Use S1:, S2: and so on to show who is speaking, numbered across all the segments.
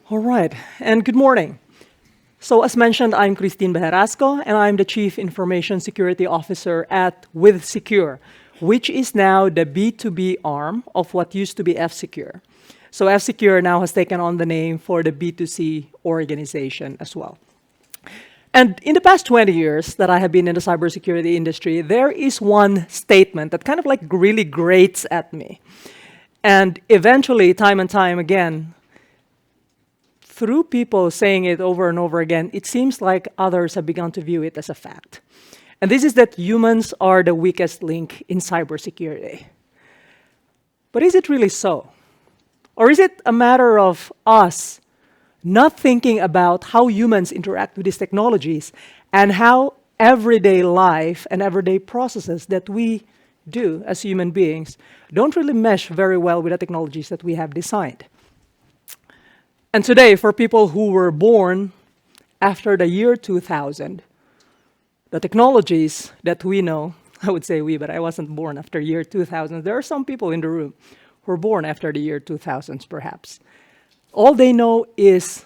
S1: All right, and good morning. So as mentioned, I'm Christine Bejerasco, and I'm the Chief Information Security Officer at WithSecure, which is now the B2B arm of what used to be F-Secure. So F-Secure now has taken on the name for the B2C organization as well. And in the past 20 years that I have been in the cybersecurity industry, there is one statement that kind of like really grates at me. And eventually, time and time again, through people saying it over and over again, it seems like others have begun to view it as a fact. And this is that humans are the weakest link in cybersecurity. But is it really so? Or is it a matter of us not thinking about how humans interact with these technologies and how everyday life and everyday processes that we do as human beings don't really mesh very well with the technologies that we have designed? And today, for people who were born after the year 2000, the technologies that we know, I would say we, but I wasn't born after year 2000. There are some people in the room who were born after the year 2000s, perhaps. All they know is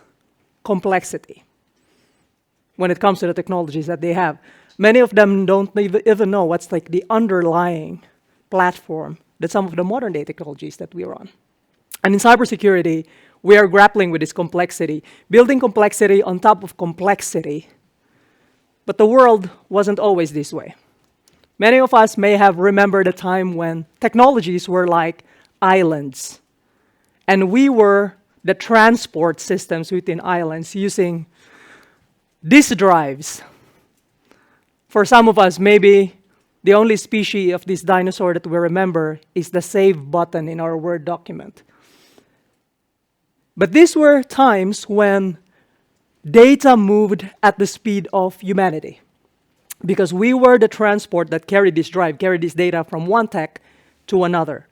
S1: complexity when it comes to the technologies that they have. Many of them don't even know what's like the underlying platform that some of the modern day technologies that we're on. And in cybersecurity, we are grappling with this complexity, building complexity on top of complexity. But the world wasn't always this way. Many of us may have remembered a time when technologies were like islands, and we were the transport systems within islands using disk drives. For some of us, maybe the only species of this dinosaur that we remember is the save button in our Word document. But these were times when data moved at the speed of humanity, because we were the transport that carried this drive, carried this data from one tech to another.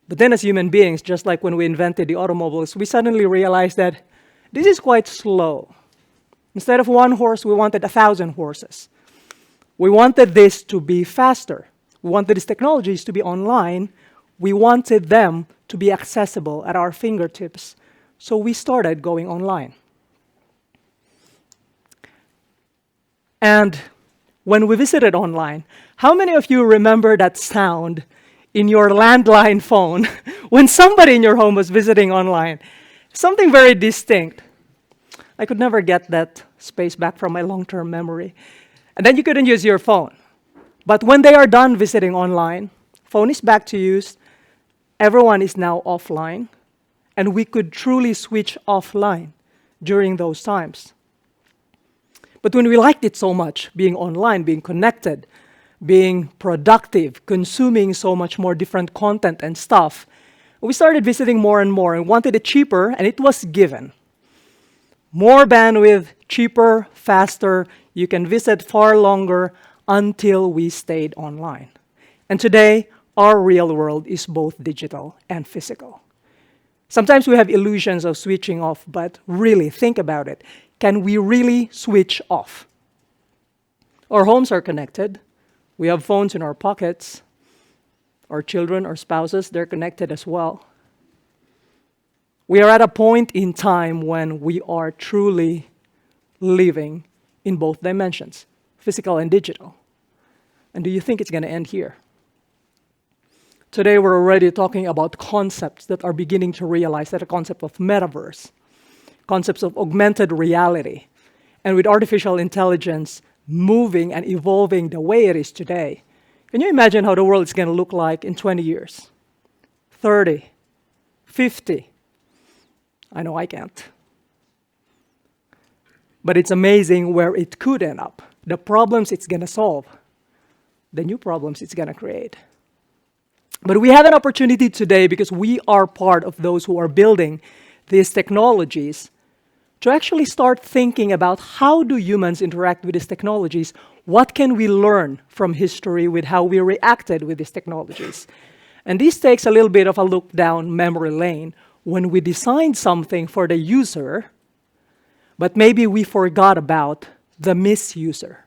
S1: But then as human beings, just like when we invented the automobiles, we suddenly realized that this is quite slow. Instead of one horse, we wanted 1,000 horses. We wanted this to be faster. We wanted these technologies to be online. We wanted them to be accessible at our fingertips. So we started going online. And when we visited online, how many of you remember that sound in your landline phone when somebody in your home was visiting online? Something very distinct. I could never get that space back from my long-term memory. And then you couldn't use your phone. But when they are done visiting online, phone is back to use, everyone is now offline, and we could truly switch offline during those times. But when we liked it so much, being online, being connected, being productive, consuming so much more different content and stuff, we started visiting more and more and wanted it cheaper, and it was given. More bandwidth, cheaper, faster, you can visit far longer until we stayed online. And today, our real world is both digital and physical. Sometimes we have illusions of switching off, but really think about it. Can we really switch off? Our homes are connected. We have phones in our pockets. Our children, our spouses, they're connected as well. We are at a point in time when we are truly living in both dimensions, physical and digital. And do you think it's going to end here? Today, we're already talking about concepts that are beginning to realize that the concept of metaverse, concepts of augmented reality, and with artificial intelligence moving and evolving the way it is today, can you imagine how the world is going to look like in 20 years, 30, 50? I know I can't. But it's amazing where it could end up, the problems it's going to solve, the new problems it's going to create. But we have an opportunity today because we are part of those who are building these technologies to actually start thinking about how do humans interact with these technologies? What can we learn from history with how we reacted with these technologies? And this takes a little bit of a look down memory lane when we designed something for the user, but maybe we forgot about the misuser.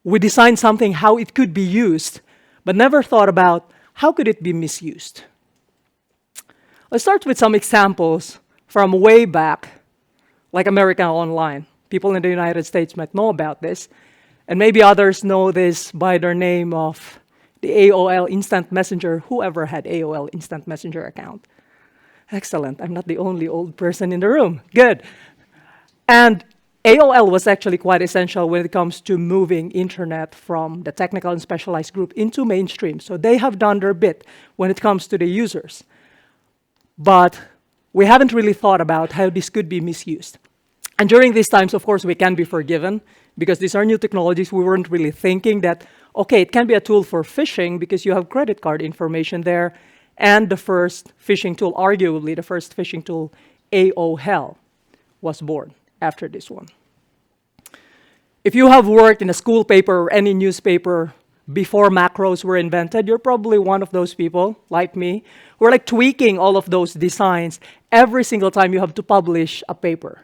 S1: We designed something how it could be used, but never thought about how could it be misused. Let's start with some examples from way back, like America Online. People in the United States might know about this, and maybe others know this by their name of the AOL Instant Messenger, whoever had AOL Instant Messenger account. Excellent, I'm not the only old person in the room. Good. And AOL was actually quite essential when it comes to moving internet from the technical and specialized group into mainstream. So they have done their bit when it comes to the users. But we haven't really thought about how this could be misused. And during these times, of course, we can be forgiven because these are new technologies. We weren't really thinking that, okay, it can be a tool for phishing because you have credit card information there. And the first phishing tool, arguably the first phishing tool, AOL, was born after this one. If you have worked in a school paper or any newspaper before macros were invented, you're probably one of those people, like me, who are like tweaking all of those designs every single time you have to publish a paper.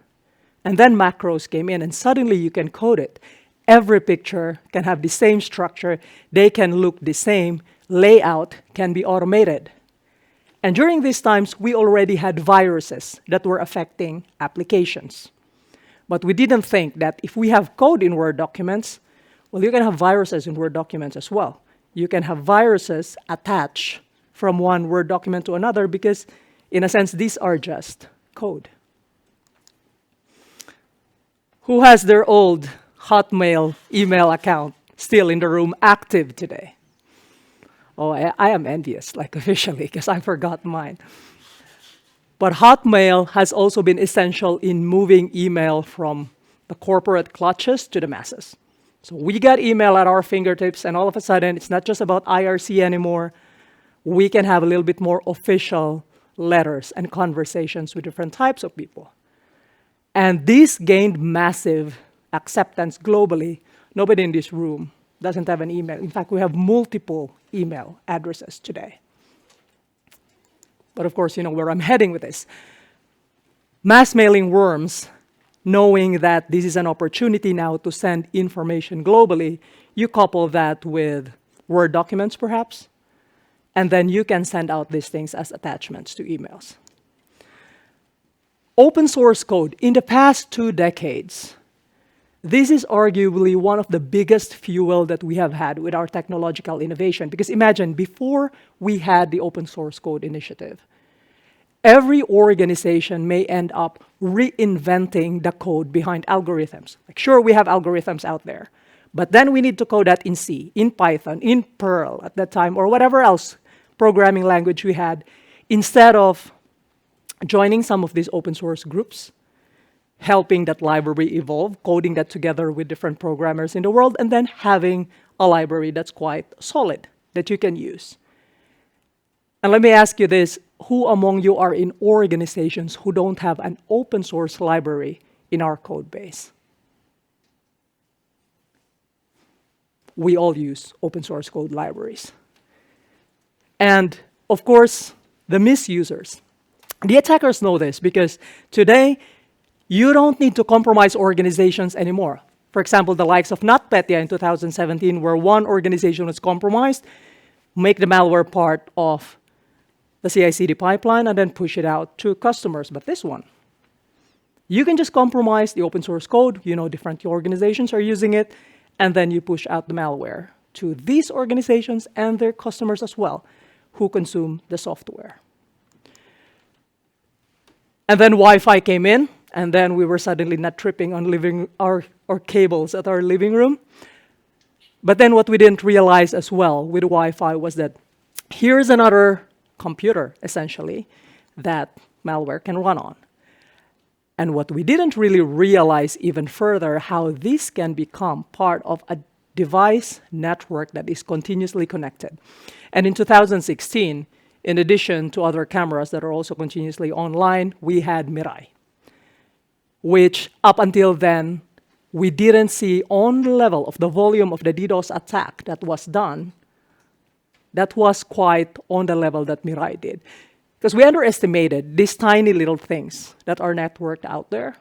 S1: And then macros came in, and suddenly you can code it. Every picture can have the same structure. They can look the same. Layout can be automated. And during these times, we already had viruses that were affecting applications. But we didn't think that if we have code in Word documents, well, you can have viruses in Word documents as well. You can have viruses attached from one Word document to another because, in a sense, these are just code. Who has their old Hotmail email account still in the room active today? Oh, I am envious, like officially, because I forgot mine. But Hotmail has also been essential in moving email from the corporate clutches to the masses. So we got email at our fingertips, and all of a sudden, it's not just about IRC anymore. We can have a little bit more official letters and conversations with different types of people. And this gained massive acceptance globally. Nobody in this room doesn't have an email. In fact, we have multiple email addresses today. But of course, you know where I'm heading with this. Mass mailing worms, knowing that this is an opportunity now to send information globally, you couple that with Word documents, perhaps, and then you can send out these things as attachments to emails. Open source code, in the past 2 decades, this is arguably one of the biggest fuel that we have had with our technological innovation. Because imagine, before we had the open source code initiative, every organization may end up reinventing the code behind algorithms. Like, sure, we have algorithms out there, but then we need to code that in C, in Python, in Perl at that time, or whatever else programming language we had, instead of joining some of these open source groups, helping that library evolve, coding that together with different programmers in the world, and then having a library that's quite solid that you can use. And let me ask you this, who among you are in organizations who don't have an open source library in our code base? We all use open source code libraries. And of course, the misusers. The attackers know this because today, you don't need to compromise organizations anymore. For example, the likes of NotPetya in 2017, where one organization was compromised, make the malware part of the CI/CD pipeline and then push it out to customers. But this one, you can just compromise the open source code, you know different organizations are using it, and then you push out the malware to these organizations and their customers as well, who consume the software. And then Wi-Fi came in, and then we were suddenly not tripping on our cables at our living room. But then what we didn't realize as well with Wi-Fi was that here's another computer, essentially, that malware can run on. And what we didn't really realize even further, how this can become part of a device network that is continuously connected. And in 2016, in addition to other cameras that are also continuously online, we had Mirai, which up until then, we didn't see on the level of the volume of the DDoS attack that was done, that was quite on the level that Mirai did. Because we underestimated these tiny little things that are networked out there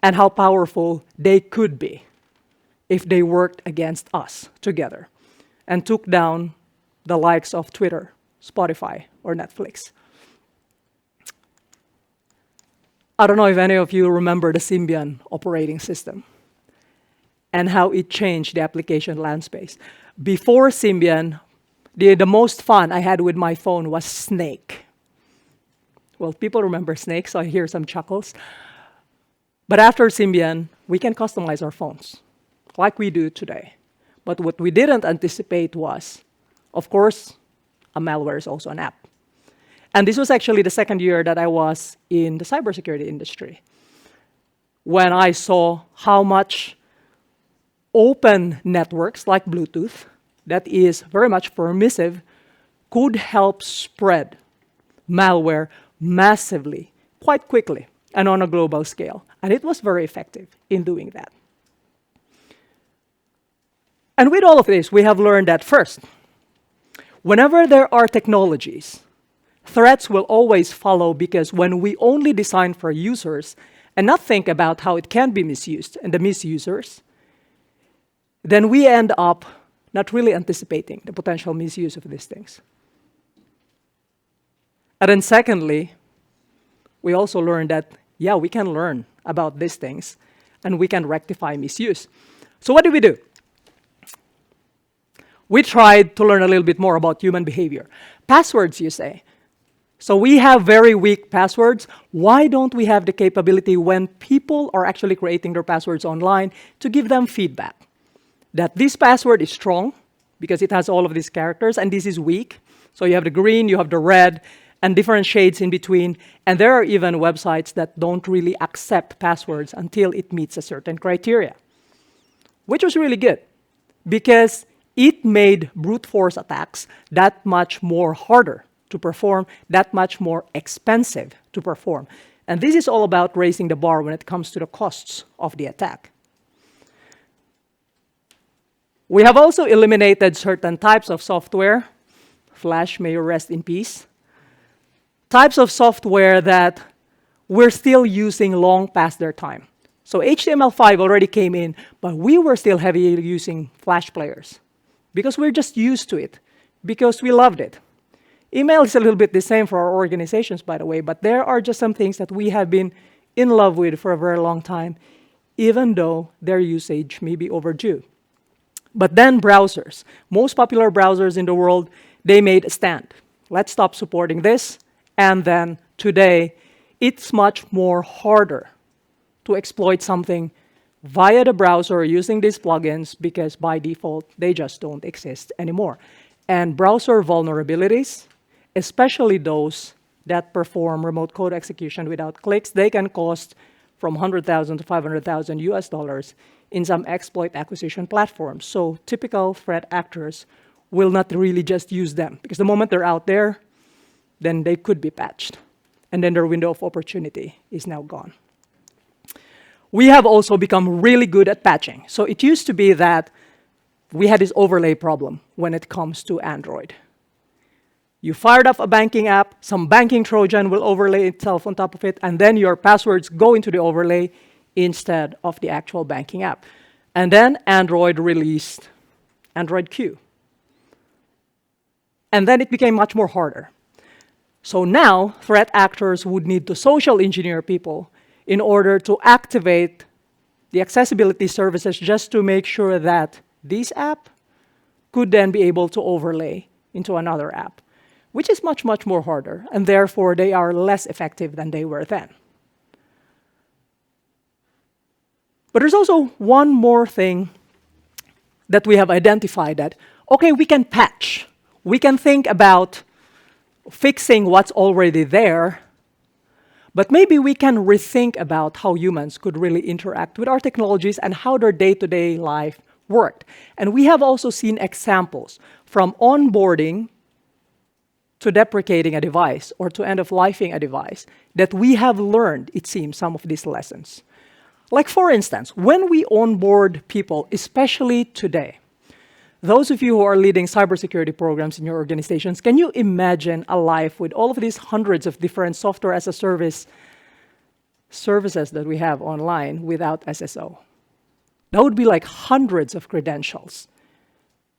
S1: and how powerful they could be if they worked against us together and took down the likes of Twitter, Spotify, or Netflix. I don't know if any of you remember the Symbian operating system and how it changed the application landscape. Before Symbian, the most fun I had with my phone was Snake. Well, people remember Snake, so I hear some chuckles. But after Symbian, we can customize our phones, like we do today. But what we didn't anticipate was, of course, a malware is also an app. And this was actually the second year that I was in the cybersecurity industry, when I saw how much open networks like Bluetooth, that is very much permissive, could help spread malware massively, quite quickly, and on a global scale. And it was very effective in doing that. And with all of this, we have learned that first, whenever there are technologies, threats will always follow, because when we only design for users and not think about how it can be misused and the misusers, then we end up not really anticipating the potential misuse of these things. And then secondly, we also learned that, yeah, we can learn about these things and we can rectify misuse. So what do? We tried to learn a little bit more about human behavior. Passwords, you say. So we have very weak passwords. Why don't we have the capability when people are actually creating their passwords online to give them feedback? That this password is strong because it has all of these characters, and this is weak. So you have the green, you have the red, and different shades in between. And there are even websites that don't really accept passwords until it meets a certain criteria, which was really good because it made brute force attacks that much more harder to perform, that much more expensive to perform. And this is all about raising the bar when it comes to the costs of the attack. We have also eliminated certain types of software. Flash, may you rest in peace. Types of software that we're still using long past their time. So HTML5 already came in, but we were still heavily using Flash players because we're just used to it, because we loved it. Email is a little bit the same for our organizations, by the way, but there are just some things that we have been in love with for a very long time, even though their usage may be overdue. But then browsers. Most popular browsers in the world, they made a stand. Let's stop supporting this. And then today, it's much more harder to exploit something via the browser using these plugins because by default, they just don't exist anymore. And browser vulnerabilities, especially those that perform remote code execution without clicks, they can cost from 100,000 to 500,000 US dollars in some exploit acquisition platforms. So typical threat actors will not really just use them because the moment they're out there, then they could be patched. And then their window of opportunity is now gone. We have also become really good at patching. So it used to be that we had this overlay problem when it comes to Android. You fired up a banking app, some banking Trojan will overlay itself on top of it, and then your passwords go into the overlay instead of the actual banking app. And then Android released Android Q. And then it became much more harder. So now, threat actors would need to social engineer people in order to activate the accessibility services just to make sure that this app could then be able to overlay into another app, which is much, much more harder, and therefore they are less effective than they were then. But there's also one more thing that we have identified that, okay, we can patch. We can think about fixing what's already there, but maybe we can rethink about how humans could really interact with our technologies and how their day-to-day life worked. And we have also seen examples from onboarding to deprecating a device or to end-of-lifing a device that we have learned, it seems, some of these lessons. Like, for instance, when we onboard people, especially today, those of you who are leading cybersecurity programs in your organizations, can you imagine a life with all of these hundreds of different software as a service services that we have online without SSO? That would be like hundreds of credentials.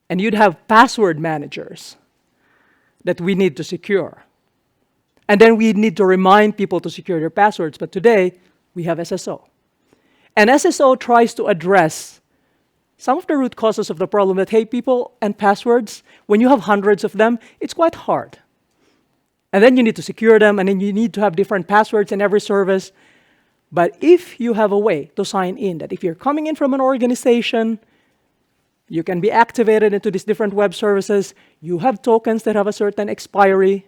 S1: And you'd have password managers that we need to secure. And then we need to remind people to secure their passwords. But today, we have SSO. And SSO tries to address some of the root causes of the problem that, hey, people and passwords, when you have hundreds of them, it's quite hard. And then you need to secure them, and then you need to have different passwords in every service. But if you have a way to sign in, that if you're coming in from an organization, you can be activated into these different web services, you have tokens that have a certain expiry,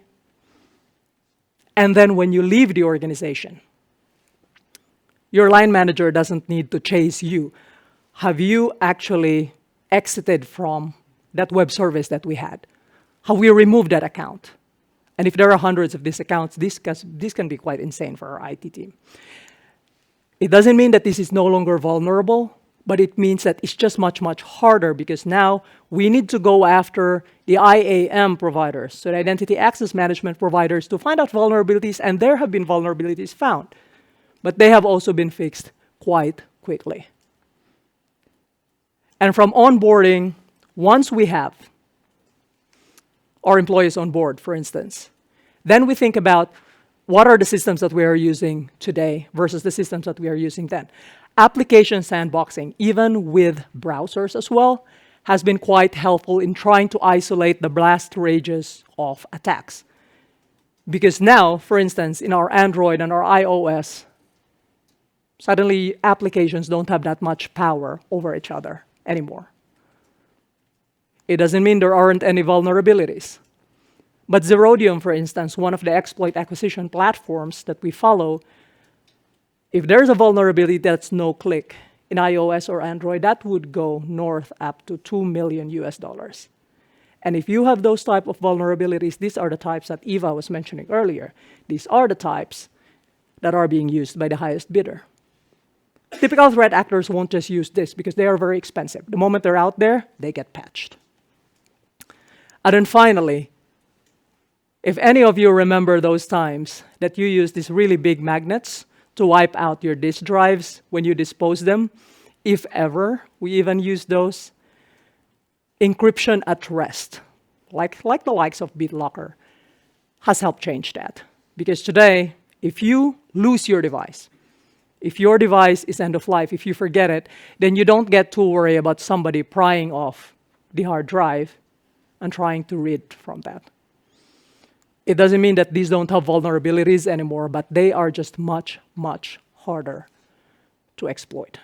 S1: and then when you leave the organization, your line manager doesn't need to chase you. Have you actually exited from that web service that we had? Have we removed that account? And if there are hundreds of these accounts, this can be quite insane for our IT team. It doesn't mean that this is no longer vulnerable, but it means that it's just much, much harder because now we need to go after the IAM providers, so the identity access management providers, to find out vulnerabilities, and there have been vulnerabilities found, but they have also been fixed quite quickly. And from onboarding, once we have our employees on board, for instance, then we think about what are the systems that we are using today versus the systems that we are using then. Application sandboxing, even with browsers as well, has been quite helpful in trying to isolate the blast rages of attacks. Because now, for instance, in our Android and our iOS, suddenly applications don't have that much power over each other anymore. It doesn't mean there aren't any vulnerabilities. But Zerodium, for instance, one of the exploit acquisition platforms that we follow, if there's a vulnerability that's no-click in iOS or Android, that would go north up to $2 million US. And if you have those type of vulnerabilities, these are the types that Eva was mentioning earlier. These are the types that are being used by the highest bidder. Typical threat actors won't just use this because they are very expensive. The moment they're out there, they get patched. And then finally, if any of you remember those times that you used these really big magnets to wipe out your disk drives when you dispose them, if ever we even use those, encryption at rest, like the likes of BitLocker, has helped change that. Because today, if you lose your device, if your device is end of life, if you forget it, then you don't get to worry about somebody prying off the hard drive and trying to read from that. It doesn't mean that these don't have vulnerabilities anymore, but they are just much, much harder to exploit.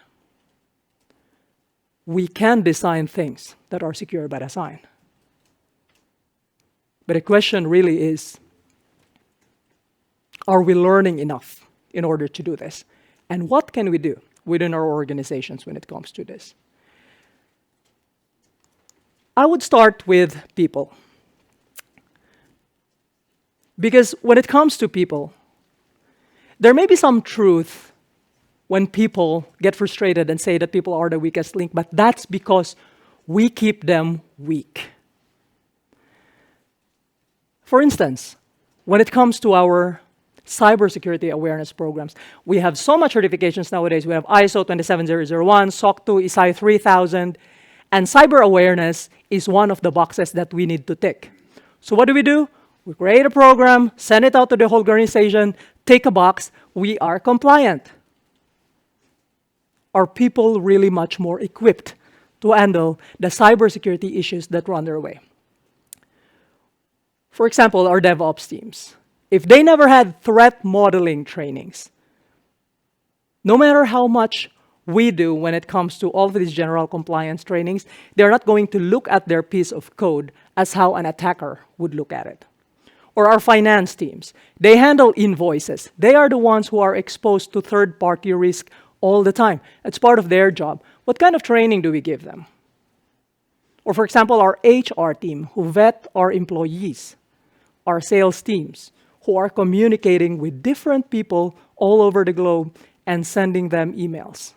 S1: We can design things that are secure by design. But the question really is, are we learning enough in order to do this? And what can we do within our organizations when it comes to this? I would start with people. Because when it comes to people, there may be some truth when people get frustrated and say that people are the weakest link, but that's because we keep them weak. For instance, when it comes to our cybersecurity awareness programs, we have so much certifications nowadays. We have ISO 27001, SOC 2, ISAI 3000, and cyber awareness is one of the boxes that we need to tick. So what do? We create a program, send it out to the whole organization, take a box, we are compliant. Are people really much more equipped to handle the cybersecurity issues that run their way? For example, our DevOps teams. If they never had threat modeling trainings, no matter how much we do when it comes to all of these general compliance trainings, they're not going to look at their piece of code as how an attacker would look at it. Or our finance teams. They handle invoices. They are the ones who are exposed to third-party risk all the time. It's part of their job. What kind of training do we give them? Or for example, our HR team who vet our employees, our sales teams who are communicating with different people all over the globe and sending them emails.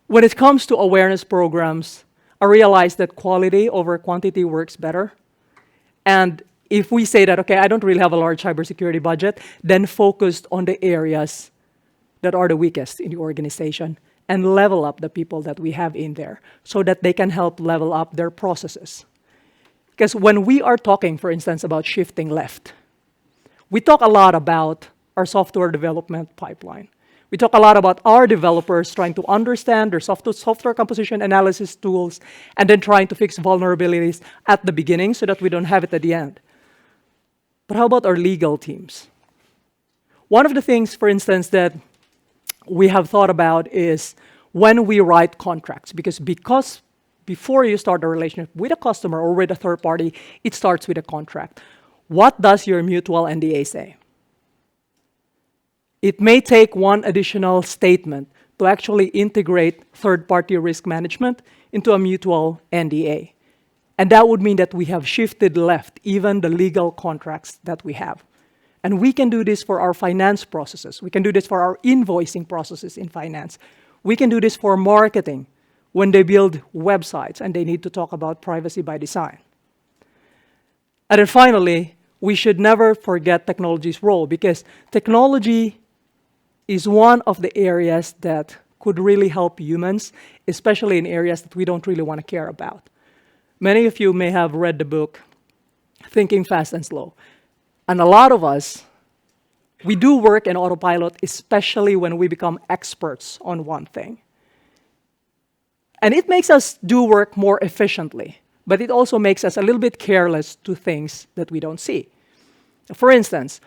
S1: When it comes to awareness programs, I realize that quality over quantity works better. And if we say that, okay, I don't really have a large cybersecurity budget, then focus on the areas that are the weakest in the organization and level up the people that we have in there so that they can help level up their processes. Because when we are talking, for instance, about shifting left, we talk a lot about our software development pipeline. We talk a lot about our developers trying to understand their software composition analysis tools and then trying to fix vulnerabilities at the beginning so that we don't have it at the end. But how about our legal teams? One of the things, for instance, that we have thought about is when we write contracts, because before you start a relationship with a customer or with a third party, it starts with a contract. What does your mutual NDA say? It may take one additional statement to actually integrate third-party risk management into a mutual NDA. And that would mean that we have shifted left, even the legal contracts that we have. And we can do this for our finance processes. We can do this for our invoicing processes in finance. We can do this for marketing when they build websites and they need to talk about privacy by design. And then finally, we should never forget technology's role, because technology is one of the areas that could really help humans, especially in areas that we don't really want to care about. Many of you may have read the book, Thinking Fast and Slow. And a lot of us, we do work in autopilot, especially when we become experts on one thing. And it makes us do work more efficiently, but it also makes us a little bit careless to things that we don't see. For instance,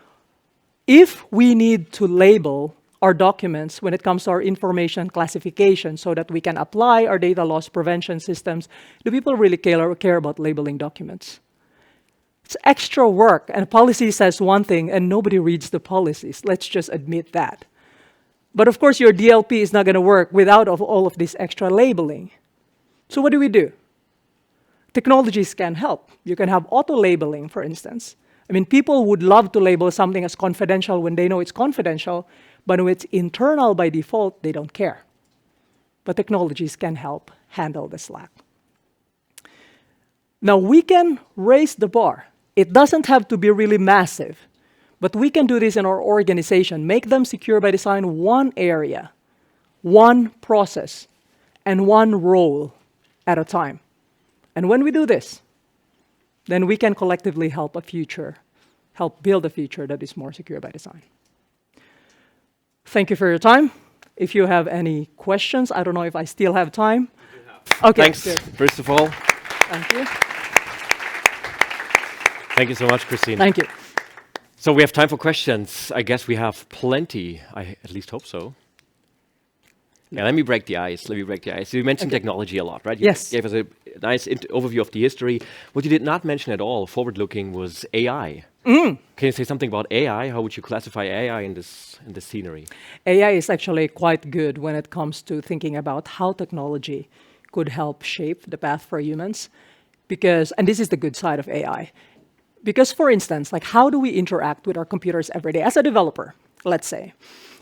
S1: if we need to label our documents when it comes to our information classification so that we can apply our data loss prevention systems, do people really care about labeling documents? It's extra work, and policy says one thing, and nobody reads the policies. Let's just admit that. But of course, your DLP is not going to work without all of this extra labeling. So what do? Technologies can help. You can have auto-labeling, for instance. I mean, people would love to label something as confidential when they know it's confidential, but when it's internal by default, they don't care. But technologies can help handle the slack. Now, we can raise the bar. It doesn't have to be really massive, but we can do this in our organization, make them secure by design one area, one process, and one role at a time. And when we do this, then we can collectively help build a future that is more secure by design. Thank you for your time. If you have any questions, I don't know if I still have time. Okay.
S2: Thanks,
S1: good.
S2: first of all.
S1: Thank you.
S2: Thank you so much, Christine.
S1: Thank you.
S2: So we have time for questions. I guess we have plenty. I at least hope so. Yeah, let me break the ice. You mentioned technology a lot, right? You
S1: Yes.
S2: gave us a nice overview of the history. What you did not mention at all, forward-looking, was AI. Can you say something about AI? How would you classify AI in this scenery?
S1: AI is actually quite good when it comes to thinking about how technology could help shape the path for humans. And this is the good side of AI. Because, for instance, like how do we interact with our computers every day? As a developer, let's say,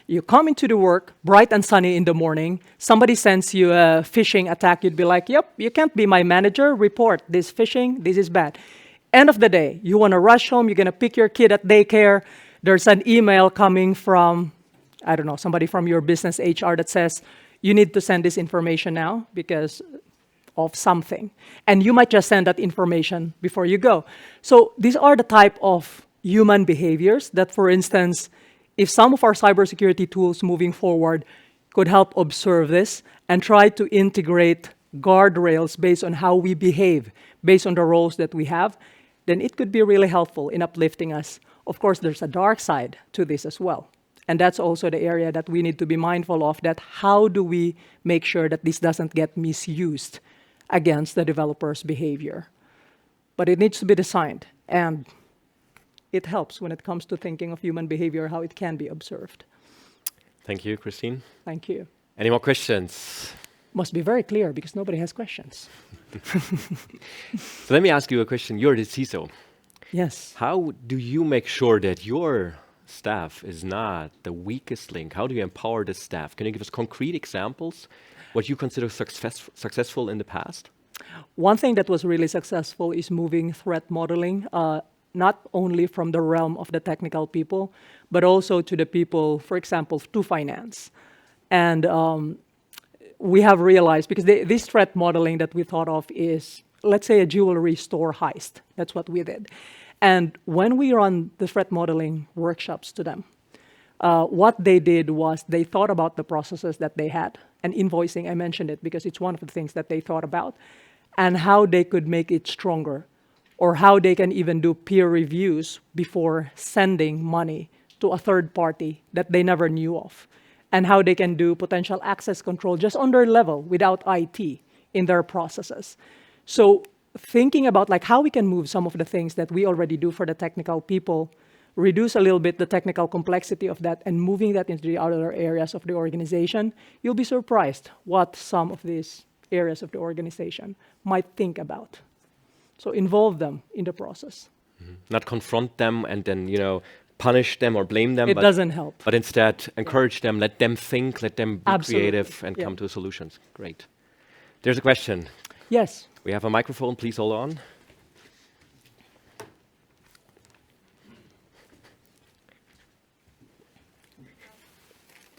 S1: you come into the work, bright and sunny in the morning, somebody sends you a phishing attack, you'd be like, yep, you can't be my manager, report this phishing, this is bad. End of the day, you want to rush home, you're going to pick your kid at daycare, there's an email coming from, I don't know, somebody from your business HR that says, you need to send this information now because of something. And you might just send that information before you go. So these are the type of human behaviors that, for instance, if some of our cybersecurity tools moving forward could help observe this and try to integrate guardrails based on how we behave, based on the roles that we have, then it could be really helpful in uplifting us. Of course, there's a dark side to this as well. And that's also the area that we need to be mindful of, that how do we make sure that this doesn't get misused against the developer's behavior. But it needs to be designed, and it helps when it comes to thinking of human behavior, how it can be observed.
S2: Thank you, Christine.
S1: Thank you.
S2: Any more questions?
S1: Must be very clear because nobody has questions.
S2: So let me ask you a question. You're the CISO.
S1: Yes.
S2: How do you make sure that your staff is not the weakest link? How do you empower the staff? Can you give us concrete examples, what you consider successful in the past?
S1: One thing that was really successful is moving threat modeling, not only from the realm of the technical people, but also to the people, for example, to finance. And we have realized, because this threat modeling that we thought of is let's say, a jewelry store heist. That's what we did. And when we run the threat modeling workshops to them, what they did was they thought about the processes that they had. And invoicing, I mentioned it because it's one of the things that they thought about, and how they could make it stronger, or how they can even do peer reviews before sending money to a third party that they never knew of, and how they can do potential access control just on their level without IT in their processes. So thinking about like how we can move some of the things that we already do for the technical people, reduce a little bit the technical complexity of that, and moving that into the other areas of the organization, you'll be surprised what some of these areas of the organization might think about. So involve them in the process.
S2: Not confront them and then, punish them or blame them.
S1: It doesn't help.
S2: But instead, encourage them, let them think, let them be
S1: Absolutely.
S2: creative and come to solutions. Great. There's a question.
S1: Yes.
S2: We have a microphone, please hold on.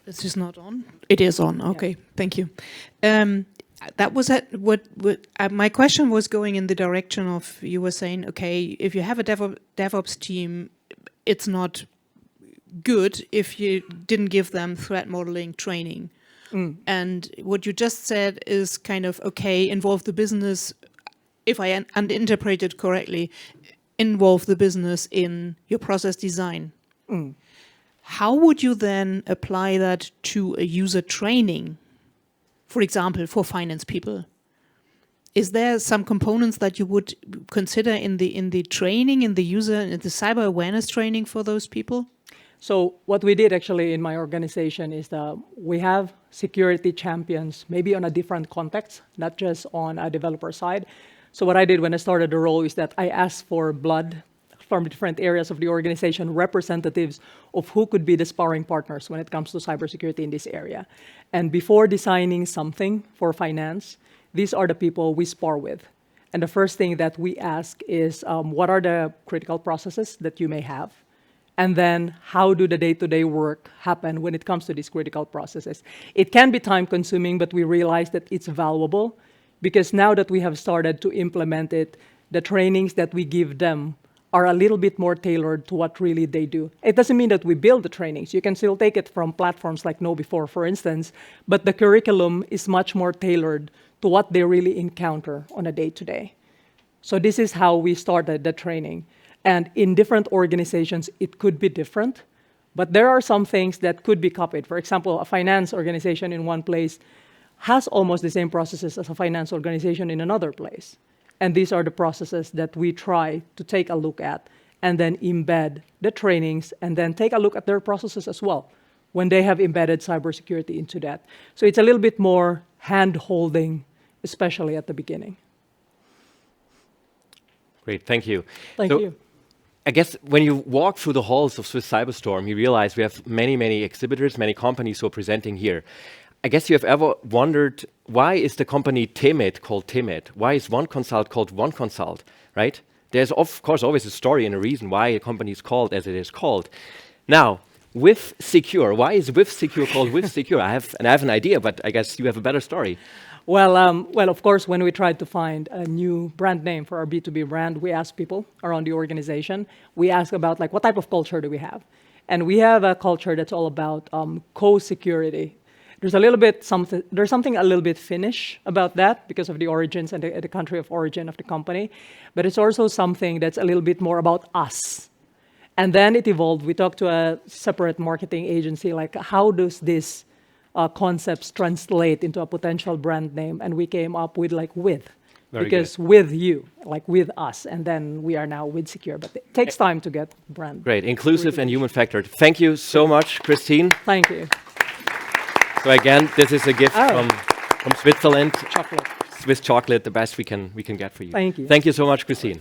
S3: This is not on. It is on. Okay, thank you. That was my question was going in the direction of, you were saying, okay, if you have a DevOps team, it's not good if you didn't give them threat modeling training. And what you just said is kind of, okay, involve the business, if I interpreted correctly, involve the business in your process design. How would you then apply that to a user training, for example, for finance people? Is there some components that you would consider in the training, in the user, in the cyber awareness training for those people?
S1: So what we did actually in my organization is that we have security champions, maybe on a different context, not just on a developer side. So what I did when I started the role is that I asked for blood from different areas of the organization, representatives of who could be the sparring partners when it comes to cybersecurity in this area. And before designing something for finance, these are the people we spar with. And the first thing that we ask is, what are the critical processes that you may have? And then how do the day-to-day work happen when it comes to these critical processes? It can be time-consuming, but we realize that it's valuable because now that we have started to implement it, the trainings that we give them are a little bit more tailored to what really they do. It doesn't mean that we build the trainings. You can still take it from platforms like KnowBe4, for instance, but the curriculum is much more tailored to what they really encounter on a day-to-day. So this is how we started the training. And in different organizations, it could be different, but there are some things that could be copied. For example, a finance organization in one place has almost the same processes as a finance organization in another place. And these are the processes that we try to take a look at and then embed the trainings and then take a look at their processes as well when they have embedded cybersecurity into that. So it's a little bit more hand-holding, especially at the beginning.
S2: Great, thank you.
S1: Thank you.
S2: I guess when you walk through the halls of Swiss Cyberstorm, you realize we have many, many exhibitors, many companies who are presenting here. I guess you have ever wondered, why is the company Timid called Timid? Why is One Consult called One Consult, right? There's of course always a story and a reason why a company is called as it is called. Now, With Secure, why is With Secure called With Secure? I have an idea, but I guess you have a better story.
S1: Well, of course, when we tried to find a new brand name for our B2B brand, we asked people around the organization. We asked about like what type of culture do we have, and we have a culture that's all about co-security. There's something a little bit Finnish about that because of the origins and the country of origin of the company, but it's also something that's a little bit more about us. And then it evolved. We talked to a separate marketing agency, like how does this concepts translate into a potential brand name, and we came up with like with.
S2: Very
S1: because
S2: good.
S1: With you, like with us, and then we are now with Secure, but it takes time to get brand.
S2: Great, inclusive and human factor. Thank you so much, Christine.
S1: Thank you.
S2: So again, this is a gift from Switzerland.
S1: Chocolate.
S2: Swiss chocolate, the best we can get for you.
S1: Thank you.
S2: Thank you so much, Christine.